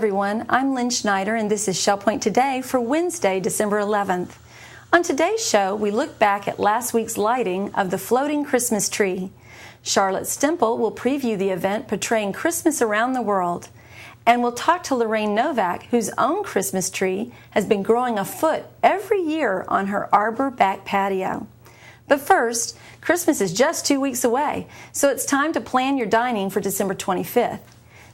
everyone. I'm Lynn Schneider, and this is Shell Point Today for Wednesday, December 11th. On today's show, we look back at last week's lighting of the floating Christmas tree. Charlotte Stemple will preview the event portraying Christmas around the world. And we'll talk to Lorraine Novak, whose own Christmas tree has been growing a foot every year on her arbor back patio. But first, Christmas is just 2 weeks away, so it's time to plan your dining for December 25th.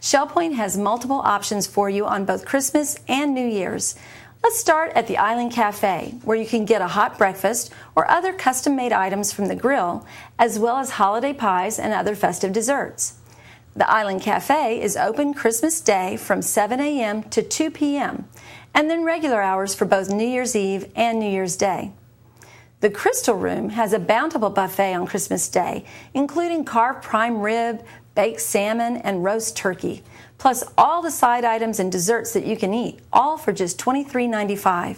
Shell Point has multiple options for you on both Christmas and New Year's. Let's start at the Island Cafe, where you can get a hot breakfast or other custom-made items from the grill, as well as holiday pies and other festive desserts. The Island Cafe is open Christmas Day from 7 a.m. to 2 p.m., and then regular hours for both New Year's Eve and New Year's Day. The Crystal Room has a bountiful buffet on Christmas Day, including carved prime rib, baked salmon, and roast turkey, plus all the side items and desserts that you can eat, all for just $23.95.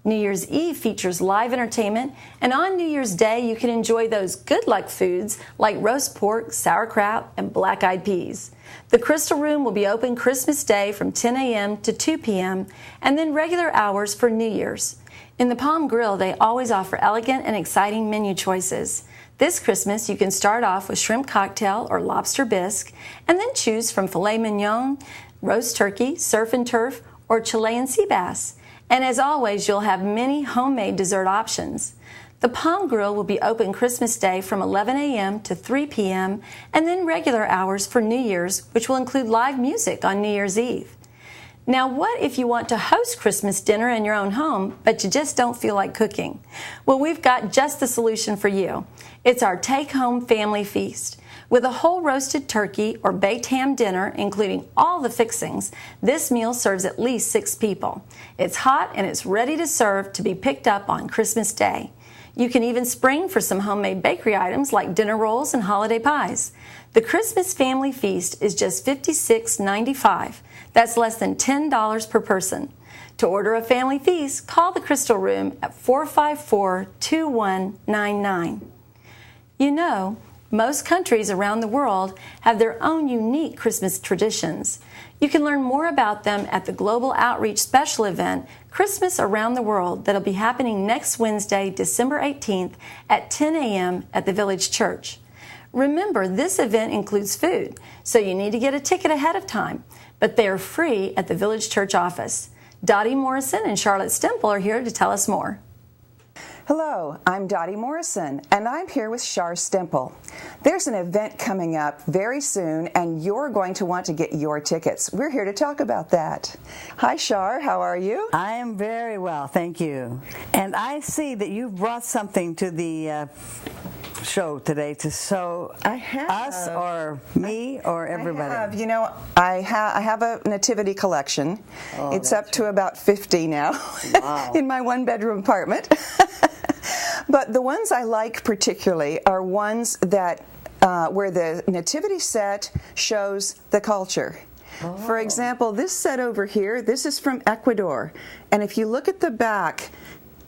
New Year's Eve features live entertainment, and on New Year's Day you can enjoy those good luck foods like roast pork, sauerkraut, and black-eyed peas. The Crystal Room will be open Christmas Day from 10 a.m. to 2 p.m., and then regular hours for New Year's. In the Palm Grill, they always offer elegant and exciting menu choices. This Christmas, you can start off with shrimp cocktail or lobster bisque, and then choose from filet mignon, roast turkey, surf and turf, or Chilean sea bass. And as always, you'll have many homemade dessert options. The Palm Grill will be open Christmas Day from 11 a.m. to 3 p.m., and then regular hours for New Year's, which will include live music on New Year's Eve. Now, what if you want to host Christmas dinner in your own home, but you just don't feel like cooking? Well, we've got just the solution for you. It's our take-home family feast. With a whole roasted turkey or baked ham dinner, including all the fixings, this meal serves at least 6 people. It's hot and it's ready to serve to be picked up on Christmas Day. You can even spring for some homemade bakery items like dinner rolls and holiday pies. The Christmas Family Feast is just $56.95. That's less than $10 per person. To order a family feast, call the Crystal Room at 454-2199. You know, most countries around the world have their own unique Christmas traditions. You can learn more about them at the Global Outreach Special event, Christmas Around the World, that'll be happening next Wednesday, December 18th at 10 a.m. at the Village Church. Remember, this event includes food, so you need to get a ticket ahead of time, but they are free at the Village Church office. Dotty Morrison and Charlotte Stemple are here to tell us more. Hello, I'm Dotty Morrison, and I'm here with Char Stemple. There's an event coming up very soon, and you're going to want to get your tickets. We're here to talk about that. Hi, Char. How are you? I am very well, thank you. And I see that you brought something to the show today to show us or me or everybody. I have. You know, I have a nativity collection. It's up to about 50 now. Wow. In my one-bedroom apartment. But the ones I like particularly are ones that where the nativity set shows the culture. Oh. For example, this set over here, this is from Ecuador. And if you look at the back,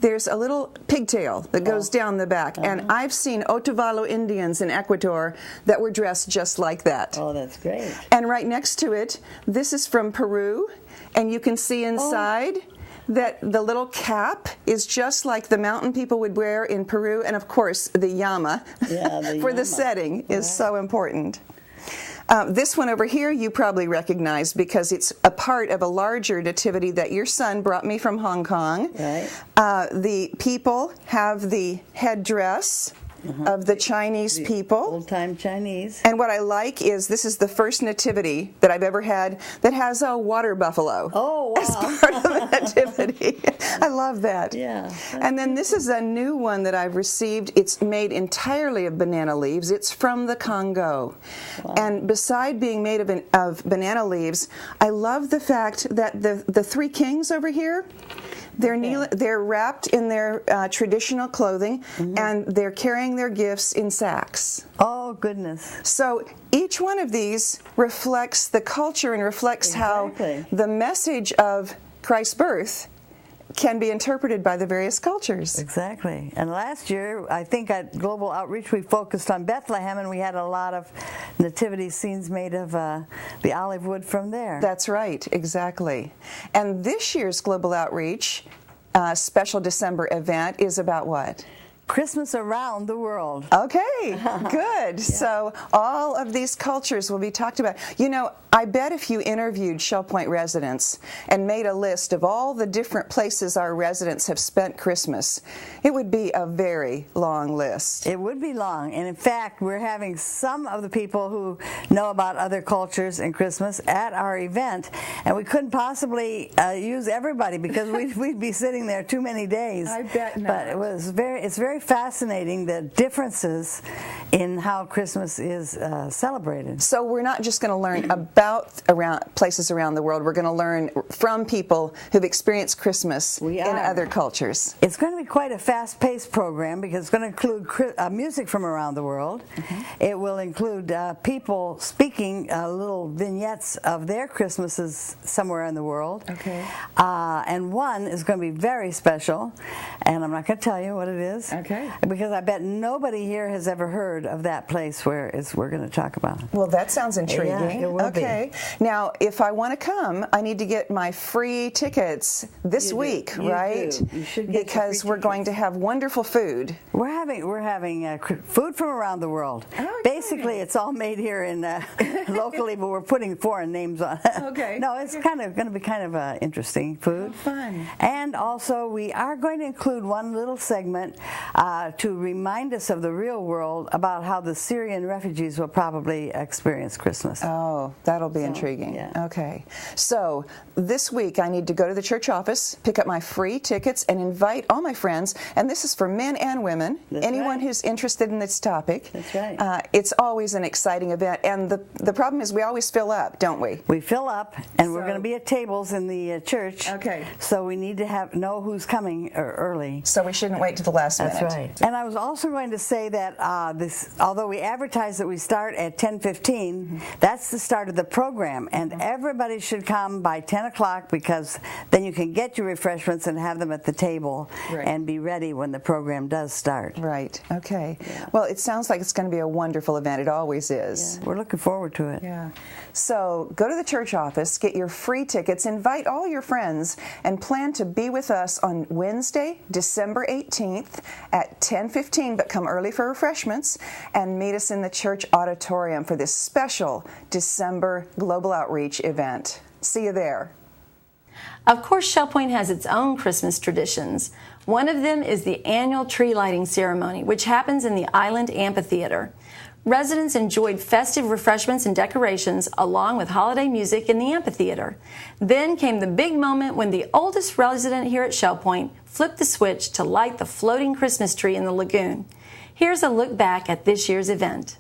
there's a little pigtail that goes down the back. And I've seen Otavalo Indians in Ecuador that were dressed just like that. Oh, that's great. And right next to it, this is from Peru. And you can see inside that the little cap is just like the mountain people would wear in Peru. And of course, the llama for the setting is so important. This one over here you probably recognize because it's a part of a larger nativity that your son brought me from Hong Kong. Right. The people have the headdress of the Chinese people. Old-time Chinese. And what I like is this is the first nativity that I've ever had that has a water buffalo as part of the nativity. I love that. Yeah. And then this is a new one that I've received. It's made entirely of banana leaves. It's from the Congo. Wow. And beside being made of banana leaves, I love the fact that the 3 kings over here, they're wrapped in their traditional clothing, and they're carrying their gifts in sacks. Oh, goodness. So each one of these reflects the culture and reflects how the message of Christ's birth can be interpreted by the various cultures. Exactly. And last year, I think at Global Outreach, we focused on Bethlehem, and we had a lot of nativity scenes made of the olive wood from there. That's right, exactly. And this year's Global Outreach special December event is about what? Christmas around the world. Okay, good. Yeah. So all of these cultures will be talked about. You know, I bet if you interviewed Shell Point residents and made a list of all the different places our residents have spent Christmas, it would be a very long list. It would be long. And in fact, we're having some of the people who know about other cultures and Christmas at our event, and we couldn't possibly use everybody because we'd be sitting there too many days. I bet not. But it's very fascinating, the differences in how Christmas is celebrated. So we're not just going to learn about places around the world. We're going to learn from people who've experienced Christmas in other cultures. It's going to be quite a fast-paced program because it's going to include music from around the world. Mm-hmm. It will include people speaking little vignettes of their Christmases somewhere in the world. Okay. And one is going to be very special, and I'm not going to tell you what it is. Okay. Because I bet nobody here has ever heard of that place we're going to talk about. Well, that sounds intriguing. Yeah, it will be. Now, if I want to come, I need to get my free tickets this week, right? You should get because we're going to have wonderful food. We're having food from around the world. Oh, basically, it's all made here in locally, but we're putting foreign names on it. Okay. No, it's going to be kind of interesting food. Oh, fun. And also, we are going to include one little segment to remind us of the real world about how the Syrian refugees will probably experience Christmas. Oh, that'll be intriguing. Yeah. Okay. So this week I need to go to the church office, pick up my free tickets, and invite all my friends. And this is for men and women, anyone who's interested in this topic. That's right. It's always an exciting event. And the problem is we always fill up, don't we? We fill up, and we're going to be at tables in the church. Okay. So we need to know who's coming early. So we shouldn't wait to the last minute. That's right. And I was also going to say that although we advertise that we start at 10:15, that's the start of the program, and everybody should come by 10 o'clock because then you can get your refreshments and have them at the table and be ready when the program does start. Right. Okay. Yeah. Well, it sounds like it's going to be a wonderful event. It always is. Yeah. We're looking forward to it. Yeah. So go to the church office, get your free tickets, invite all your friends, and plan to be with us on Wednesday, December 18th at 10:15, but come early for refreshments, and meet us in the church auditorium for this special December Global Outreach event. See you there. Of course, Shell Point has its own Christmas traditions. One of them is the annual tree lighting ceremony, which happens in the Island Amphitheater. Residents enjoyed festive refreshments and decorations along with holiday music in the amphitheater. Then came the big moment when the oldest resident here at Shell Point flipped the switch to light the floating Christmas tree in the lagoon. Here's a look back at this year's event.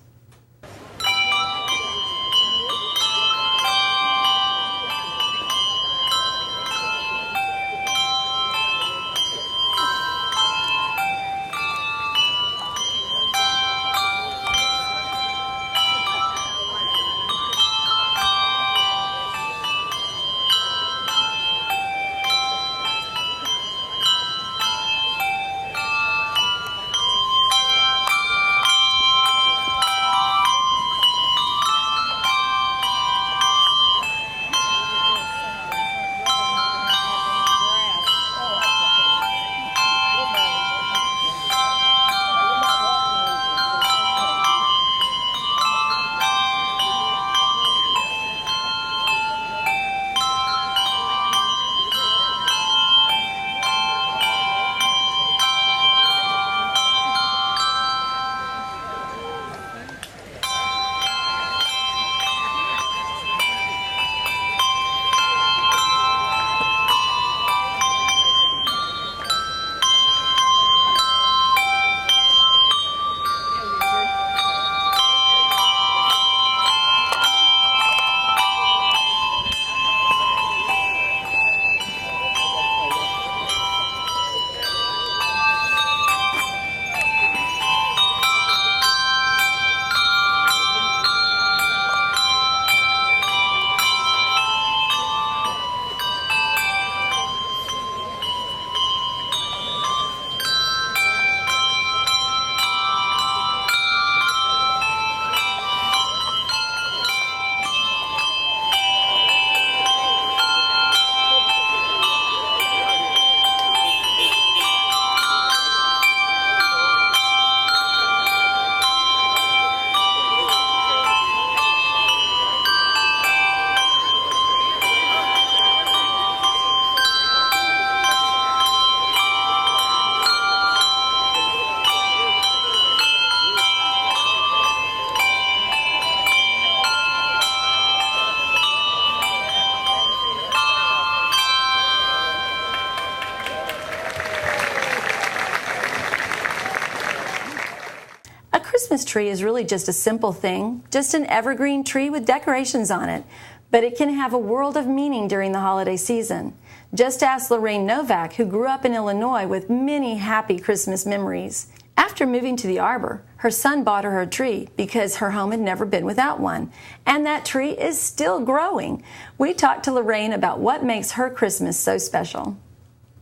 Christmas tree is really just a simple thing, just an evergreen tree with decorations on it, but it can have a world of meaning during the holiday season. Just ask Lorraine Novak, who grew up in Illinois with many happy Christmas memories. After moving to the arbor, her son bought her a tree because her home had never been without one, and that tree is still growing. We talked to Lorraine about what makes her Christmas so special.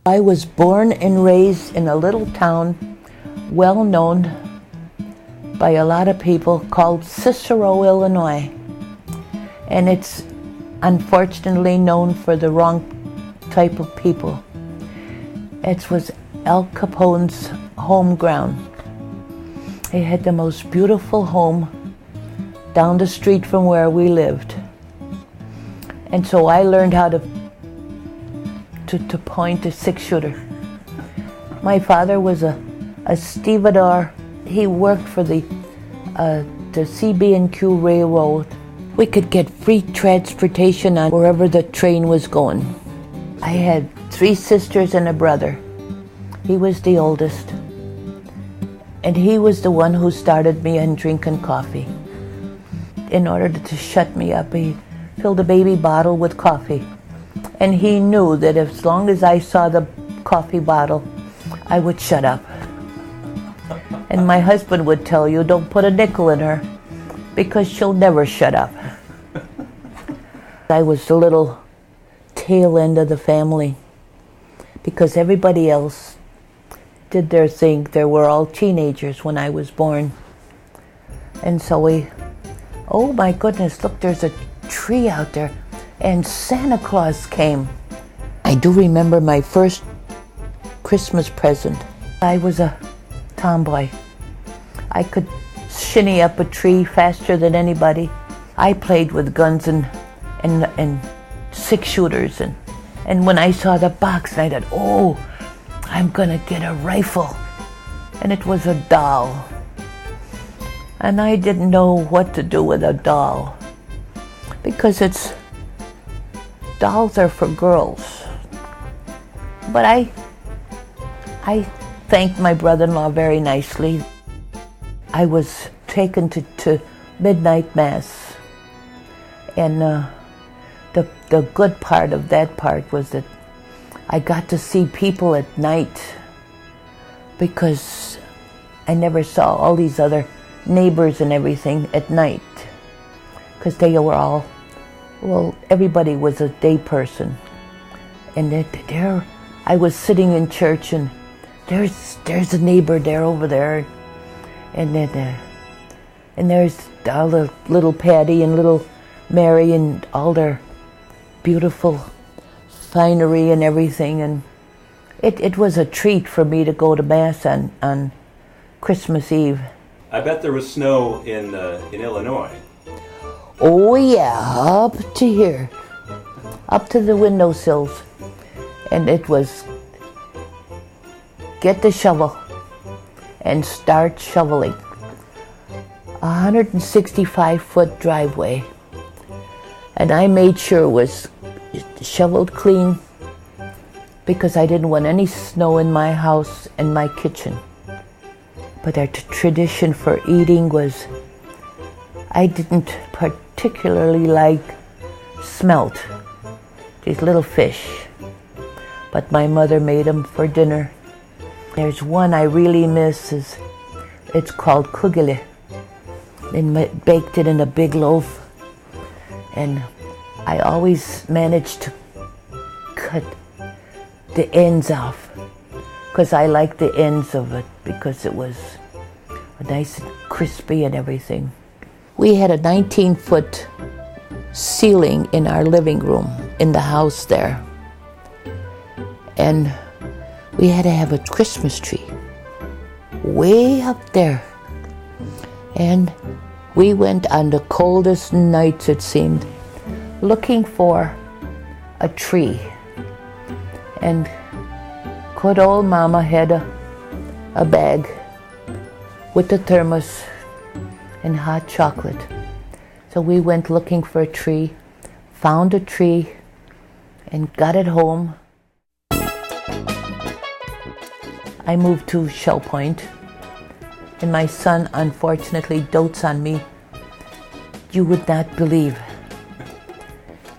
I was born and raised in a little town well known by a lot of people called Cicero, Illinois. And it's unfortunately known for the wrong type of people. It was Al Capone's home ground. He had the most beautiful home down the street from where we lived. And so I learned how to point a 6-shooter. My father was a stevedore. He worked for the CB&Q Railroad. We could get free transportation on wherever the train was going. I had 3 sisters and a brother. He was the oldest. And he was the one who started me on drinking coffee. In order to shut me up, he filled a baby bottle with coffee. And he knew that as long as I saw the coffee bottle, I would shut up. And my husband would tell you, don't put a nickel in her, because she'll never shut up. I was the little tail end of the family, because everybody else did their thing. They were all teenagers when I was born. And so oh my goodness, look, there's a tree out there. And Santa Claus came. I do remember my first Christmas present. I was a tomboy. I could shinny up a tree faster than anybody. I played with guns and 6-shooters. And when I saw the box, I thought, oh, I'm gonna get a rifle. And it was a doll. And I didn't know what to do with a doll, because dolls are for girls. But I thanked my brother-in-law very nicely. I was taken to midnight mass, and the good part of that part was that I got to see people at night, because I never saw all these other neighbors and everything at night, because they were all, well, everybody was a day person. And there I was sitting in church, and there's a neighbor there over there, and then and there's all the little Patty and little Mary and all their beautiful finery and everything. And it was a treat for me to go to Mass on Christmas Eve. I bet there was snow in Illinois. Oh yeah, up to here, up to the windowsills. And it was, get the shovel and start shoveling. 165-foot driveway. And I made sure it was shoveled clean, because I didn't want any snow in my house and my kitchen. But our tradition for eating was, I didn't particularly like smelt, these little fish, but my mother made them for dinner. There's one I really miss, it's called kugele. They baked it in a big loaf, and I always managed to cut the ends off, because I liked the ends of it, because it was nice and crispy and everything. We had a 19-foot ceiling in our living room in the house there, and we had to have a Christmas tree way up there. And we went on the coldest nights, it seemed, looking for a tree. And good old Mama had a bag with the thermos and hot chocolate. So we went looking for a tree, found a tree, and got it home. I moved to Shell Point, and my son unfortunately dotes on me, you would not believe.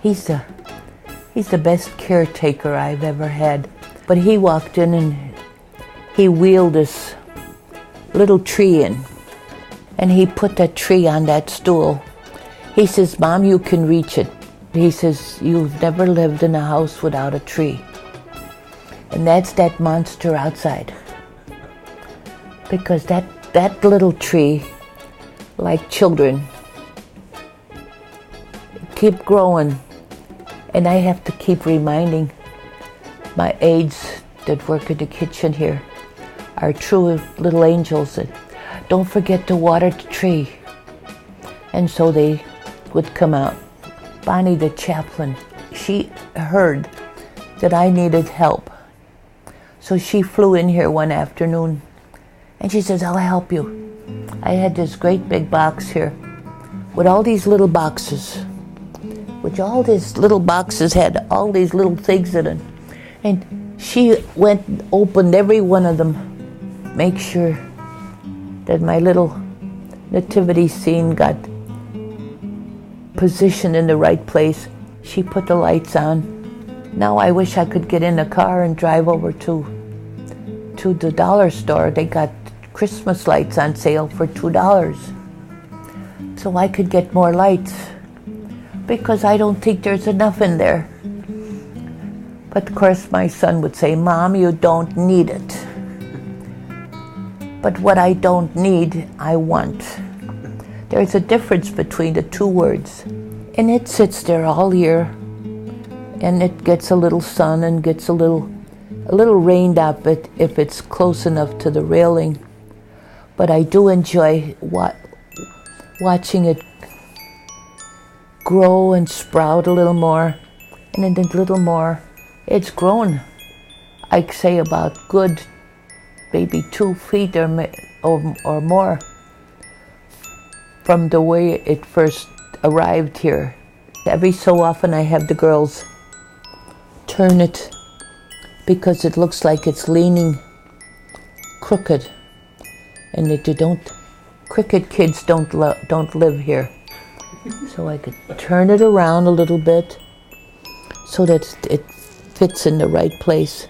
He's the best caretaker I've ever had. But he walked in and he wheeled this little tree in, and he put that tree on that stool. He says, "Mom, you can reach it." He says, "You've never lived in a house without a tree." And that's that monster outside. Because that little tree, like children, keep growing. And I have to keep reminding my aides that work in the kitchen here, are true little angels, that don't forget to water the tree. And so they would come out. Bonnie, the chaplain, she heard that I needed help. So she flew in here one afternoon and she says, "I'll help you." I had this great big box here with all these little boxes, which all these little boxes had all these little things in it. And she went and opened every one of them, make sure that my little nativity scene got positioned in the right place. She put the lights on. Now I wish I could get in a car and drive over to the dollar store. They got Christmas lights on sale for $2. So I could get more lights, because I don't think there's enough in there. But of course my son would say, "Mom, you don't need it." But what I don't need, I want. There's a difference between the two words. And it sits there all year, and it gets a little sun and gets a little rained up if it's close enough to the railing. But I do enjoy watching it grow and sprout a little more, and then a little more. It's grown, I'd say, about good, maybe 2 feet or more from the way it first arrived here. Every so often I have the girls turn it, because it looks like it's leaning crooked, and that crooked kids don't live here. So I could turn it around a little bit so that it fits in the right place.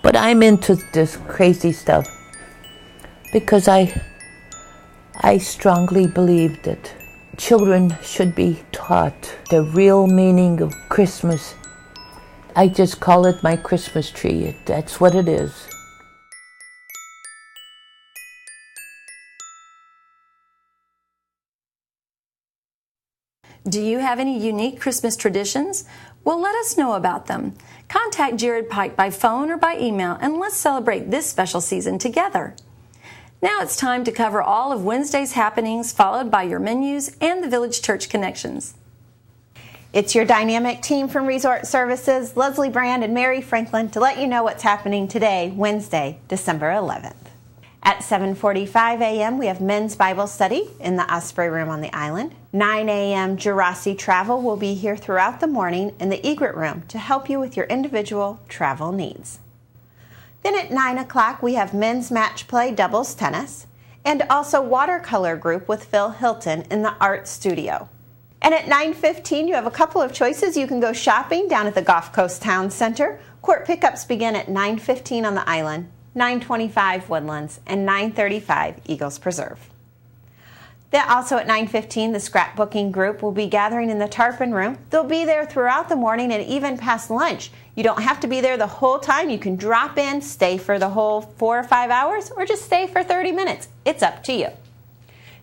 But I'm into this crazy stuff because I strongly believe that children should be taught the real meaning of Christmas. I just call it my Christmas tree. That's what it is. Do you have any unique Christmas traditions? Well, let us know about them. Contact Jared Pike by phone or by email, and let's celebrate this special season together. Now it's time to cover all of Wednesday's happenings, followed by your menus and the Village Church connections. It's your dynamic team from Resort Services, Leslie Brand and Mary Franklin, to let you know what's happening today, Wednesday, December 11th. At 7:45 a.m., we have men's Bible study in the Osprey Room on the island. 9 a.m., Jurassic Travel will be here throughout the morning in the Egret Room to help you with your individual travel needs. Then at 9 o'clock, we have men's match play doubles tennis and also watercolor group with Phil Hilton in the art studio. And at 9:15, you have a couple of choices. You can go shopping down at the Gulf Coast Town Center. Court pickups begin at 9:15 on the island, 9:25 Woodlands, and 9:35 Eagles Preserve. Then also at 9:15, the scrapbooking group will be gathering in the Tarpon Room. They'll be there throughout the morning and even past lunch. You don't have to be there the whole time. You can drop in, stay for the whole 4 or 5 hours, or just stay for 30 minutes. It's up to you.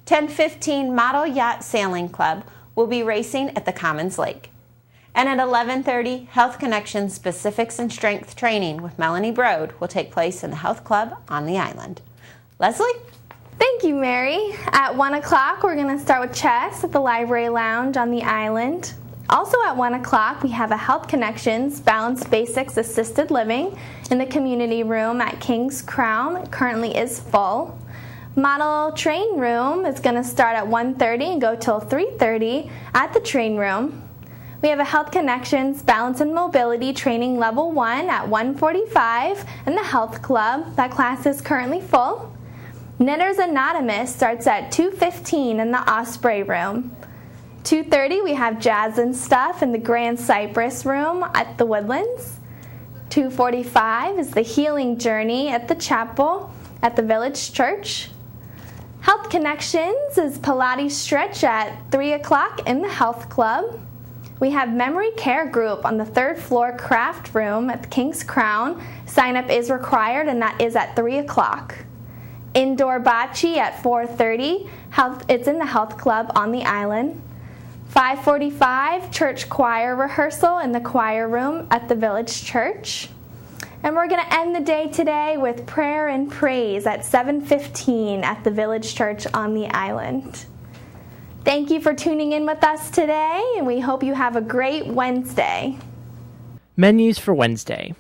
10:15, Model Yacht Sailing Club will be racing at the Commons Lake. And at 11:30, Health Connection Specifics and Strength Training with Melanie Broad will take place in the Health Club on the island. Leslie? Thank you, Mary. At 1 o'clock, we're going to start with chess at the Library Lounge on the island. Also at 1 o'clock, we have a Health Connections Balanced Basics Assisted Living in the community room at King's Crown. It currently is full. Model Train Room is going to start at 1:30 and go till 3:30 at the Train Room. We have a Health Connections Balance and Mobility Training Level 1 at 1:45 in the Health Club. That class is currently full. Knitters Anonymous starts at 2:15 in the Osprey Room. 2:30 we have Jazz and Stuff in the Grand Cypress Room at the Woodlands. 2:45 is the Healing Journey at the Chapel at the Village Church. Health Connections is Pilates Stretch at 3 o'clock in the Health Club. We have Memory Care Group on the 3rd floor craft room at the King's Crown. Sign up is required, and that is at 3 o'clock. Indoor Bocce at 4:30. It's in the Health Club on the island. 5:45 church choir rehearsal in the choir room at the Village Church. And we're going to end the day today with prayer and praise at 7:15 at the Village Church on the island. Thank you for tuning in with us today, and we hope you have a great Wednesday. Menus for Wednesday.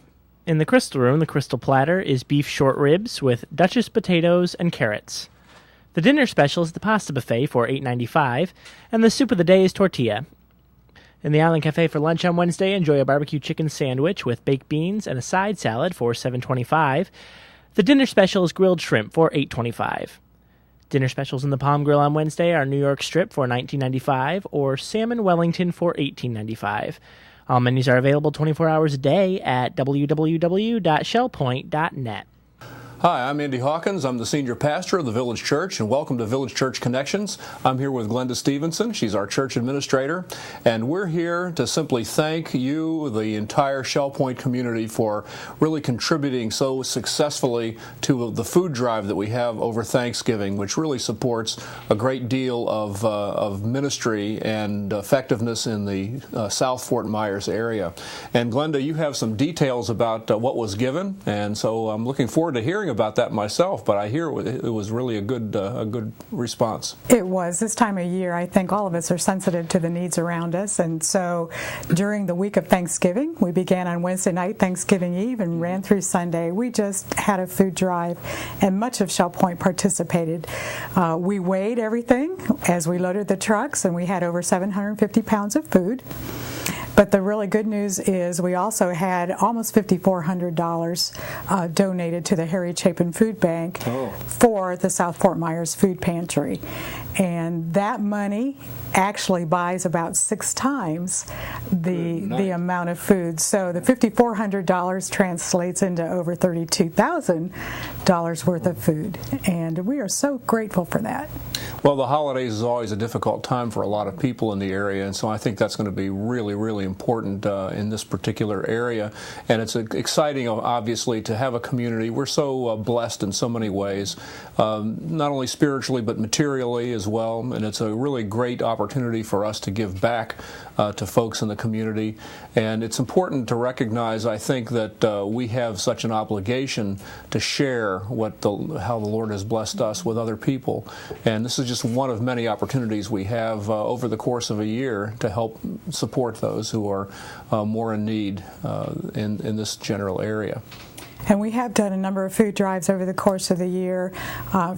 In the Crystal Room, the Crystal Platter is beef short ribs with Duchess potatoes and carrots. The dinner special is the pasta buffet for $8.95, and the soup of the day is tortilla. In the Island Cafe for lunch on Wednesday, enjoy a barbecue chicken sandwich with baked beans and a side salad for $7.25. The dinner special is grilled shrimp for $8.25. Dinner specials in the Palm Grill on Wednesday are New York strip for $19.95 or salmon Wellington for $18.95. All menus are available 24 hours a day at www.shellpoint.net. Hi, I'm Andy Hawkins. I'm the senior pastor of the Village Church, and welcome to Village Church Connections. I'm here with Glenda Stevenson. She's our church administrator, and we're here to simply thank you, the entire Shell Point community, for really contributing so successfully to the food drive that we have over Thanksgiving, which really supports a great deal of ministry and effectiveness in the South Fort Myers area. And Glenda, you have some details about what was given, and so I'm looking forward to hearing about that myself, but I hear it was really a good response. It was. This time of year, I think all of us are sensitive to the needs around us, and so during the week of Thanksgiving, we began on Wednesday night, Thanksgiving Eve, and ran through Sunday. We just had a food drive, and much of Shell Point participated. We weighed everything as we loaded the trucks, and we had over 750 pounds of food. But the really good news is we also had almost $5,400 donated to the Harry Chapin Food Bank for the South Fort Myers Food Pantry. And that money actually buys about 6 times the amount of food. So the $5,400 translates into over $32,000 worth of food. And we are so grateful for that. Well, the holidays is always a difficult time for a lot of people in the area, and so I think that's going to be really, really important in this particular area. And it's exciting, obviously, to have a community. We're so blessed in so many ways, not only spiritually but materially as well, and it's a really great opportunity for us to give back to folks in the community. And it's important to recognize, I think, that we have such an obligation to share how the Lord has blessed us with other people. And this is just one of many opportunities we have over the course of a year to help support those who are more in need in this general area. And we have done a number of food drives over the course of the year.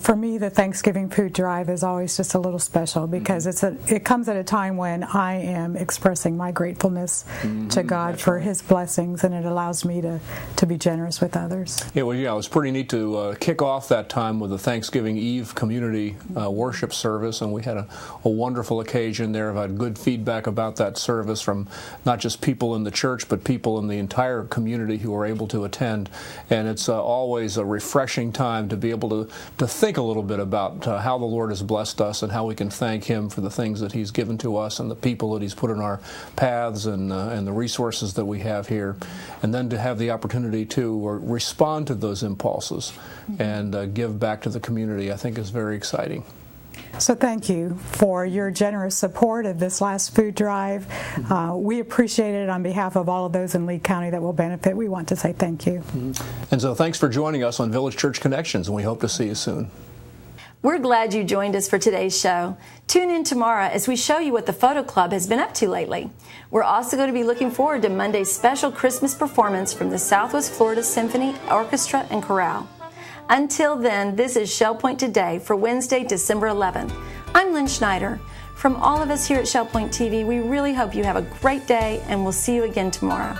For me, the Thanksgiving food drive is always just a little special because it comes at a time when I am expressing my gratefulness to God for His blessings, and it allows me to be generous with others. Yeah, well, yeah, it was pretty neat to kick off that time with a Thanksgiving Eve community worship service, and we had a wonderful occasion there. I've had good feedback about that service from not just people in the church, but people in the entire community who were able to attend. And it's always a refreshing time to be able to think a little bit about how the Lord has blessed us and how we can thank Him for the things that He's given to us and the people that He's put in our paths and the resources that we have here. And then to have the opportunity to respond to those impulses and give back to the community, I think is very exciting. So thank you for your generous support of this last food drive. We appreciate it on behalf of all of those in Lee County that will benefit. We want to say thank you. And so thanks for joining us on Village Church Connections, and we hope to see you soon. We're glad you joined us for today's show. Tune in tomorrow as we show you what the Photo Club has been up to lately. We're also going to be looking forward to Monday's special Christmas performance from the Southwest Florida Symphony Orchestra and Chorale. Until then, this is Shell Point Today for Wednesday, December 11th. I'm Lynn Schneider. From all of us here at Shell Point TV, we really hope you have a great day, and we'll see you again tomorrow.